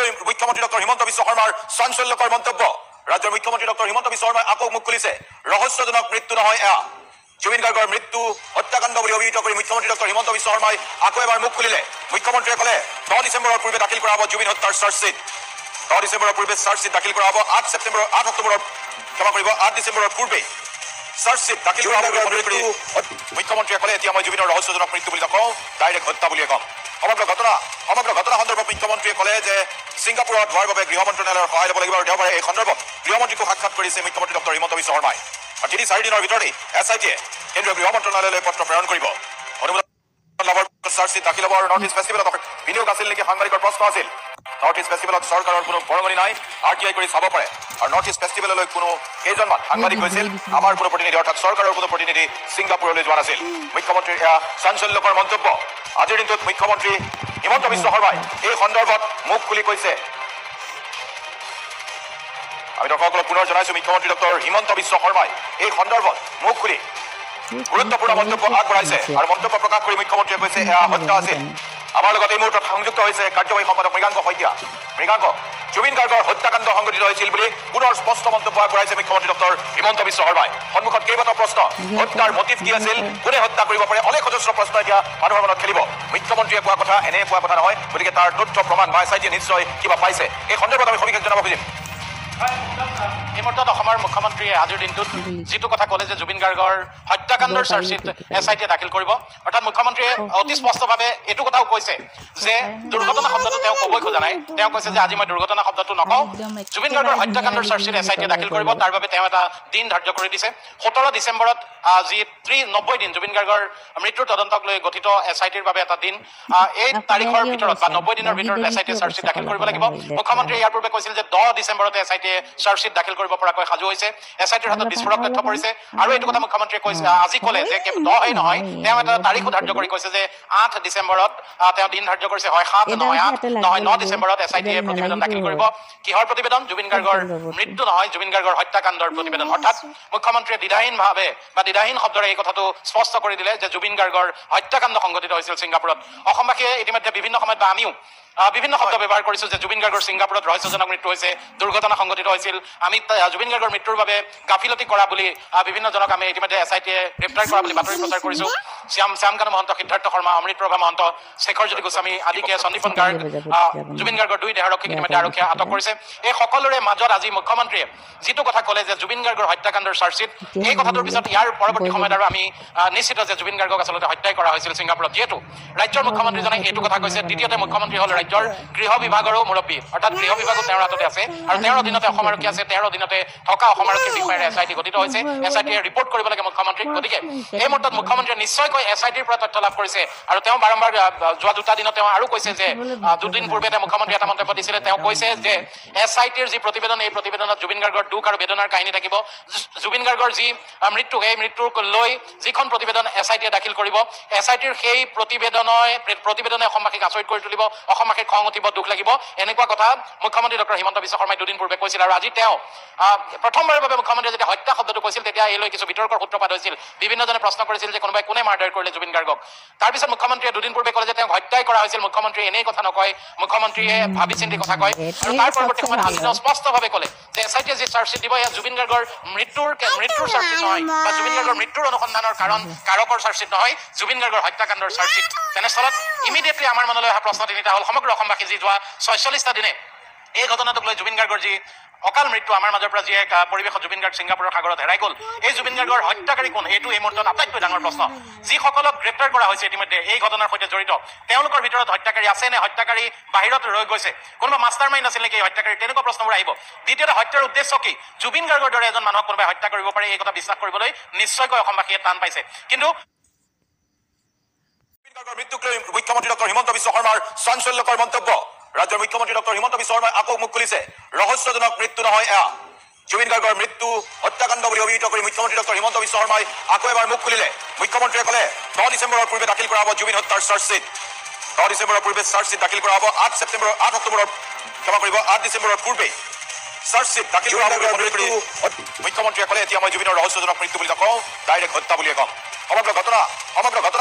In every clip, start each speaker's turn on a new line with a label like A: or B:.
A: লৈ মুখ্যমন্ত্ৰী ডক্টৰ হিমন্ত বিশ্ব শৰ্মাৰ চাঞ্চল্যকৰ মন্তব্য ৰাজ্যৰ মুখ্যমন্ত্ৰী ডক্টৰ হিমন্ত বিশ্ব শৰ্মাই আকৌ মুখ খুলিছে ৰহস্যজনক মৃত্যু নহয় এয়া জুবিন গাৰ্গৰ মৃত্যু হত্যাকাণ্ড বুলি অভিহিত কৰি মুখ্যমন্ত্ৰী ডক্টৰ হিমন্ত বিশ্ব শৰ্মাই আকৌ এবাৰ মুখ খুলিলে মুখ্যমন্ত্ৰীয়ে ক'লে 10 ডিচেম্বৰৰ পূৰ্বে দাখিল কৰা হ'ব জুবিন হত্যাৰ চাৰ্জশ্বিট 10 ডিচেম্বৰৰ পূৰ্বে চাৰ্জশ্বিট দাখিল কৰা হ'ব 8 ডিচেম্বৰৰ পূৰ্বে চাৰ্জশ্বিট দাখিল কৰা হ'ব মুখ্যমন্ত্ৰীয়ে ক'লে এতিয়া মই জুবিনৰ ৰহস্যজনক মৃত্যু বুলি নকওঁ ডাইৰেক্ট হত্যা বুলিয়ে ক'ম সমগ্ৰ ঘটনা সন্দৰ্ভত মুখ্যমন্ত্ৰীয়ে ক'লে যে ছিংগাপুৰত হোৱাৰ বাবে গৃহ মন্ত্ৰালয়ৰ সহায় ল'ব লাগিব আৰু দেওবাৰে এই সন্দৰ্ভত গৃহমন্ত্ৰীকো সাক্ষাৎ কৰিছে মুখ্যমন্ত্ৰী ডক্টৰ হিমন্ত বিশ্ব শৰ্মাই আৰু 3-4 দিনৰ ভিতৰতে SITয়ে কেন্দ্ৰীয় গৃহ মন্ত্ৰালয়লৈ পত্ৰ প্ৰেৰণ কৰিব অনুমোদন লাভৰ চাৰ্জশ্বিট দাখিল হ'ব আৰু নৰ্থ ইষ্ট ফেষ্টিভেলত বিনিয়োগ আছিল নেকি সাংবাদিকৰ প্ৰশ্ন আছিল নৰ্থ ইষ্ট ফেষ্টিভেলত চৰকাৰৰ কোনো বৰঙণি নাই RTI কৰি চাব পাৰে আৰু নৰ্থ ইষ্ট ফেষ্টিভেললৈ কোনো কেইজনমান সাংবাদিক গৈছিল আমাৰ কোনো প্ৰতিনিধি অৰ্থাৎ চৰকাৰৰ কোনো প্ৰতিনিধি ছিংগাপুৰলৈ যোৱা নাছিল মুখ্যমন্ত্ৰীৰ এয়া চাঞ্চল্যকৰ মন্তব্য আজিৰ দিনটোত মুখ্যমন্ত্ৰী হিমন্ত বিশ্ব শৰ্মাই এই সন্দৰ্ভত মুখ খুলি কৈছে আমি দৰ্শকসকলক পুনৰ জনাইছো মুখ্যমন্ত্ৰী ডক্টৰ হিমন্ত বিশ্ব শৰ্মাই এই সন্দৰ্ভত মুখ খুলি গুৰুত্বপূৰ্ণ মন্তব্য আগবঢ়াইছে আৰু মন্তব্য প্ৰকাশ কৰি মুখ্যমন্ত্ৰীয়ে কৈছে এয়া হত্যা আছিল আমাৰ লগত এই মুহূৰ্তত সংযুক্ত হৈছে কাৰ্যবাহী সম্পাদক মৃগাংক শইকীয়া মৃগাংক জুবিন গাৰ্গৰ হত্যাকাণ্ড সংঘটিত হৈছিল বুলি পুনৰ স্পষ্ট মন্তব্য আগবঢ়াইছে মুখ্যমন্ত্ৰী ডক্টৰ হিমন্ত বিশ্ব শৰ্মাই সন্মুখত কেইবাটাও প্ৰশ্ন হত্যাৰ মটিভ কি আছিল কোনে হত্যা কৰিব পাৰে অনেক অজস্ৰ প্ৰশ্ন এতিয়া মানুহৰ মনত খেলিব মুখ্যমন্ত্ৰীয়ে কোৱা কথা এনে কোৱা কথা নহয় গতিকে তাৰ তথ্য প্ৰমাণ বা SITয়ে নিশ্চয় কিবা পাইছে এই সন্দৰ্ভত আমি সবিশেষ জনাব খুজিম এই মুহূৰ্তত অসমৰ মুখ্যমন্ত্ৰীয়ে আজিৰ দিনটোত যিটো কথা ক'লে যে জুবিন গাৰ্গৰ হত্যাকাণ্ডৰ চাৰ্জশ্বিট SITয়ে দাখিল কৰিব অৰ্থাৎ মুখ্যমন্ত্ৰীয়ে অতি স্পষ্টভাৱে এইটো কথাও কৈছে যে দুৰ্ঘটনা শব্দটো তেওঁ ক'বই খোজা নাই তেওঁ কৈছে যে আজি মই দুৰ্ঘটনা শব্দটো নকওঁ জুবিন গাৰ্গৰ হত্যাকাণ্ডৰ চাৰ্জশ্বিট SITয়ে দাখিল কৰিব তাৰ বাবে তেওঁ এটা দিন ধাৰ্য কৰি দিছে 17 ডিচেম্বৰত যি 90 দিন জুবিন গাৰ্গৰ মৃত্যুৰ তদন্তক লৈ গঠিত SITৰ বাবে এটা দিন এই তাৰিখৰ ভিতৰত বা 90 দিনৰ ভিতৰত SITয়ে চাৰ্জশ্বিট দাখিল কৰিব লাগিব মুখ্যমন্ত্ৰীয়ে ইয়াৰ পূৰ্বে কৈছিল যে 10 ডিচেম্বৰতে SITয়ে চাৰ্জশ্বিট দাখিল কৰিব পৰাকৈ সাজু হৈছে SITৰ হাতত বিস্ফোৰক তথ্য পৰিছে আৰু এইটো কথা মুখ্যমন্ত্ৰীয়ে কৈছে আজি ক'লে যে 10 নহয় তেওঁ এটা তাৰিখো ধাৰ্য কৰি কৈছে যে 8 ডিচেম্বৰত তেওঁ দিন ধাৰ্য কৰিছে হয় 7 নহয় 8 নহয় 9 ডিচেম্বৰত SITয়ে প্ৰতিবেদন দাখিল কৰিব কিহৰ প্ৰতিবেদন জুবিন গাৰ্গৰ মৃত্যু নহয় জুবিন গাৰ্গৰ হত্যাকাণ্ডৰ প্ৰতিবেদন অৰ্থাৎ মুখ্যমন্ত্ৰীয়ে দ্বিধাহীনভাৱে বা দ্বিধাহীন শব্দৰে এই কথাটো স্পষ্ট কৰি দিলে যে জুবিন গাৰ্গৰ হত্যাকাণ্ড সংঘটিত হৈছিল ছিংগাপুৰত অসমবাসীয়ে ইতিমধ্যে বিভিন্ন সময়ত বা আমিও বিভিন্ন শব্দ ব্যৱহাৰ কৰিছো যে জুবিন গাৰ্গৰ ছিংগাপুৰত ৰহস্যজনক মৃত্যু হৈছে দুৰ্ঘটনা সংঘটিত হৈছিল আমি জুবিন গাৰ্গৰ মৃত্যুৰ বাবে গাফিলতি কৰা বুলি বিভিন্ন জনক আমি ইতিমধ্যে SITয়ে গ্ৰেপ্তাৰ কৰা বুলি বাতৰি প্ৰচাৰ কৰিছো শ্যামকান্ত মহন্ত সিদ্ধাৰ্থ শৰ্মা অমৃত প্ৰভা মহন্ত শেখৰ জ্যোতি গোস্বামী আদিকে সন্দীপন গাৰ্গ জুবিন গাৰ্গৰ 2 দেহাৰক্ষীক ইতিমধ্যে আৰক্ষীয়ে আটক কৰিছে এই সকলোৰে মাজত আজি মুখ্যমন্ত্ৰীয়ে যিটো কথা ক'লে যে জুবিন গাৰ্গৰ হত্যাকাণ্ডৰ চাৰ্জশ্বিট এই কথাটোৰ পিছত ইয়াৰ পৰৱৰ্তী সময়ত আৰু আমি নিশ্চিত যে জুবিন গাৰ্গক আচলতে হত্যাই কৰা হৈছিল ছিংগাপুৰত যিহেতু ৰাজ্যৰ মুখ্যমন্ত্ৰীজনে এইটো কথা কৈছে দ্বিতীয়তে মুখ্যমন্ত্ৰী হ'ল ৰাজ্যৰ গৃহ বিভাগৰো মুৰব্বী অৰ্থাৎ গৃহ বিভাগো তেওঁৰ হাততে আছে আৰু তেওঁৰ অধীনতে অসম আৰক্ষী আছে তেওঁৰ অধীনতে থকা অসম আৰক্ষীৰ বিষয়েৰে SIT গঠিত হৈছে SITয়ে ৰিপৰ্ট কৰিব লাগে মুখ্যমন্ত্ৰীক গতিকে এই মুহূৰ্তত মুখ্যমন্ত্ৰীয়ে নিশ্চয়কৈ SITৰ পৰা তথ্য লাভ কৰিছে আৰু তেওঁ বাৰম্বাৰ যোৱা 2টা দিনত তেওঁ আৰু কৈছে যে 2 দিন পূৰ্বে তেওঁ মুখ্যমন্ত্ৰী এটা মন্তব্য দিছিলে তেওঁ কৈছে যে SITৰ যি প্ৰতিবেদন এই প্ৰতিবেদনত জুবিন গাৰ্গৰ দুখ আৰু বেদনাৰ কাহিনী থাকিব জুবিন গাৰ্গৰ যি মৃত্যু এই মৃত্যুক লৈ যিখন প্ৰতিবেদন SITয়ে দাখিল কৰিব SITৰ সেই প্ৰতিবেদনে অসমবাসীক আচৰিত কৰি তুলিব অসমবাসীক খং উঠিব দুখ লাগিব এনেকুৱা কথা মুখ্যমন্ত্ৰী ডক্টৰ হিমন্ত বিশ্ব শৰ্মাই 2 দিন পূৰ্বে কৈছিল আৰু আজি তেওঁ প্ৰথমবাৰৰ বাবে মুখ্যমন্ত্ৰীয়ে যেতিয়া হত্যা শব্দটো কৈছিল তেতিয়া এই লৈ কিছু বিতৰ্কৰ সূত্ৰপাত হৈছিল বিভিন্নজনে প্ৰশ্ন কৰিছিল যে কোনে মাৰ্ডাৰ কৰিলে জুবিন গাৰ্গক তাৰপিছত মুখ্যমন্ত্ৰীয়ে 2 দিন পূৰ্বে ক'লে যে তেওঁক হত্যাই কৰা হৈছিল মুখ্যমন্ত্ৰীয়ে এনেই কথা নকয় মুখ্যমন্ত্ৰীয়ে ভাবি চিন্তি কথা কয় আৰু তাৰ পৰৱৰ্তী সময়ত আজি তেওঁ স্পষ্টভাৱে ক'লে যে SITয়ে যি চাৰ্জশ্বিট দিব এয়া জুবিন গাৰ্গৰ মৃত্যুৰ চাৰ্জশ্বিট নহয় বা জুবিন গাৰ্গৰ মৃত্যুৰ অনুসন্ধানৰ কাৰকৰ চাৰ্জশ্বিট নহয় জুবিন গাৰ্গৰ হত্যাকাণ্ডৰ চাৰ্জশ্বিট তেনেস্থলত ইমিডিয়েটলি আমাৰ মনলৈ অহা প্ৰশ্ন তিনিটা হ'ল সমগ্ৰ অসমবাসী যি যোৱা 46টা দিনে এই ঘটনাটোক লৈ জুবিন গাৰ্গৰ যি অকাল মৃত্যু আমাৰ মাজৰ পৰা যি এক পৰিৱেশত জুবিন গাৰ্গ ছিংগাপুৰৰ সাগৰত হেৰাই গ'ল এই জুবিন গাৰ্গৰ হত্যাকাৰী কোন এইটো এই মুহূৰ্তত আটাইতকৈ ডাঙৰ প্ৰশ্ন যিসকলক গ্ৰেপ্তাৰ কৰা হৈছে ইতিমধ্যে এই ঘটনাৰ সৈতে জড়িত তেওঁলোকৰ ভিতৰত হত্যাকাৰী আছে নে হত্যাকাৰী বাহিৰত ৰৈ গৈছে কোনোবা মাষ্টাৰ মাইণ্ড আছিল নেকি এই হত্যাকাৰী তেনেকুৱা প্ৰশ্নবোৰ আহিব দ্বিতীয়তে হত্যাৰ উদ্দেশ্য কি জুবিন গাৰ্গৰ দৰে এজন মানুহক কোনোবাই হত্যা কৰিব পাৰে এই কথা বিশ্বাস কৰিবলৈ নিশ্চয়কৈ অসমবাসীয়ে টান পাইছে কিন্তু জুবিন গাৰ্গৰ মৃত্যুক লৈ মুখ্যমন্ত্ৰী ডক্টৰ হিমন্ত বিশ্ব শৰ্মাৰ চাঞ্চল্যকৰ মন্তব্য ৰাজ্যৰ মুখ্যমন্ত্ৰী ডক্টৰ হিমন্ত বিশ্ব শৰ্মাই আকৌ মুখ খুলিছে ৰহস্যজনক মৃত্যু নহয় এয়া জুবিন গাৰ্গৰ মৃত্যু হত্যাকাণ্ড বুলি অভিহিত কৰি মুখ্যমন্ত্ৰী ডক্টৰ হিমন্ত বিশ্ব শৰ্মাই আকৌ এবাৰ মুখ খুলিলে মুখ্যমন্ত্ৰীয়ে ক'লে 10 ডিচেম্বৰৰ পূৰ্বে দাখিল কৰা হ'ব জুবিন হত্যাৰ চাৰ্জশ্বিট 10 ডিচেম্বৰৰ পূৰ্বে চাৰ্জশ্বিট দাখিল কৰা হ'ব 8 ডিচেম্বৰৰ পূৰ্বে চাৰ্জশ্বিট দাখিল কৰা হ'ব মুখ্যমন্ত্ৰীয়ে ক'লে এতিয়া মই জুবিনৰ ৰহস্যজনক মৃত্যু বুলি নকওঁ ডাইৰেক্ট হত্যা বুলিয়ে ক'ম সমগ্ৰ ঘটনা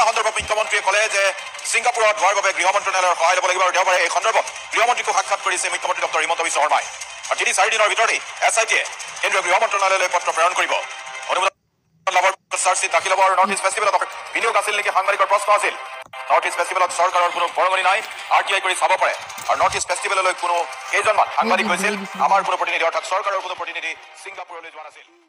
A: সন্দৰ্ভত মুখ্যমন্ত্ৰীয়ে ক'লে যে ছিংগাপুৰত হোৱাৰ বাবে গৃহ মন্ত্ৰালয়ৰ সহায় ল'ব লাগিব আৰু দেওবাৰে এই সন্দৰ্ভত গৃহমন্ত্ৰীকো সাক্ষাৎ কৰিছে মুখ্যমন্ত্ৰী ডক্টৰ হিমন্ত বিশ্ব শৰ্মাই আৰু 3-4 দিনৰ ভিতৰতেই SIT-য়ে কেন্দ্ৰীয় গৃহ মন্ত্ৰালয়লৈ পত্ৰ প্ৰেৰণ কৰিব অনুমোদন লাভৰ চাৰ্জশ্বিট দাখিল হ'ব আৰু নৰ্থ ইষ্ট ফেষ্টিভেলত বিনিয়োগ আছিল নেকি সাংবাদিকৰ প্ৰশ্ন আছিল নৰ্থ ইষ্ট ফেষ্টিভেলত চৰকাৰৰ কোনো বৰঙণি নাই RTI কৰি চাব পাৰে আৰু নৰ্থ ইষ্ট ফেষ্টিভেললৈ কোনো কেইজনমান সাংবাদিক গৈছিল আমাৰ কোনো প্ৰতিনিধি অৰ্থাৎ চৰকাৰৰ কোনো প্ৰতিনিধি ছিংগাপুৰলৈ যোৱা নাছিল